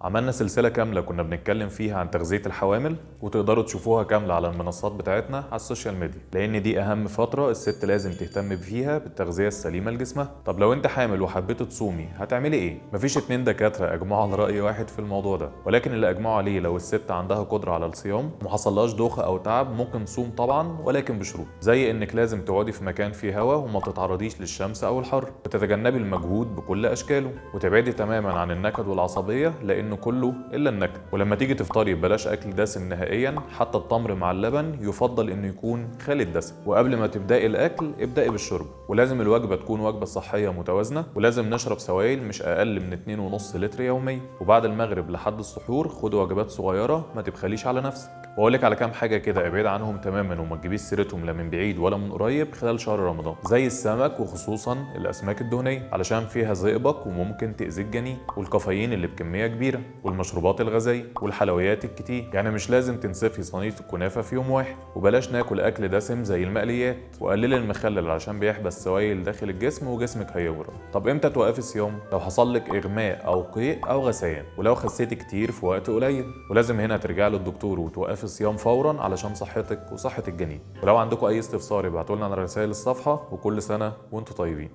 عملنا سلسلة كاملة كنا بنتكلم فيها عن تغذية الحوامل، وتقدروا تشوفوها كاملة على المنصات بتاعتنا على السوشيال ميديا، لأن دي أهم فترة الست لازم تهتم فيها بالتغذية السليمة لجسمها. طب لو أنت حامل وحبيت تصومي هتعملي إيه؟ مفيش 2 دكاترة أجمعوا على رأي واحد في الموضوع ده، ولكن اللي أجمعوا عليه لو الست عندها قدرة على الصيام ومحصلهاش دوخة أو تعب ممكن تصوم طبعا، ولكن بشروط، زي إنك لازم تقعدي في مكان فيه هواء وما تتعرضيش للشمس أو الحر، وتتجنبي المجهود بكل أشكاله، وتبعدي تماما عن النكد والعصبية لأنه كله إلا النكد. ولما تيجي تفطري بلاش أكل دسم نهائيا، حتى التمر مع اللبن يفضل إنه يكون خالي الدسم. وقبل ما تبدأي الأكل ابدأي بالشرب، ولازم الوجبة تكون وجبة صحية متوازنة، ولازم نشرب سوائل مش أقل من 2.5 لتر يوميا. وبعد المغرب لحد السحور خدوا وجبات صغيرة، ما تبخليش على نفسك. واقول لك على كام حاجه كده ابعد عنهم تماما وما تجيبيش سيرتهم لا من بعيد ولا من قريب خلال شهر رمضان، زي السمك وخصوصا الاسماك الدهنيه علشان فيها زئبق وممكن تاذي الجنين، والكافيين اللي بكميه كبيره، والمشروبات الغازيه، والحلويات الكتير. يعني مش لازم تنسفي صينيه الكنافه في يوم واحد، وبلاش ناكل اكل دسم زي المقليات، وقللي المخلل عشان بيحبس سوائل داخل الجسم وجسمك هيورم. طب امتى توقفي الصيام؟ لو حصل لك اغماء او قيء او غثيان، ولو خسيتي كتير في وقت قليل، ولازم هنا ترجعي للدكتور وتوقفي الصيام فورا علشان صحتك وصحة الجنين. ولو عندكم اي استفسار ابعتوا لنا على رسائل الصفحة، وكل سنة وانتم طيبين.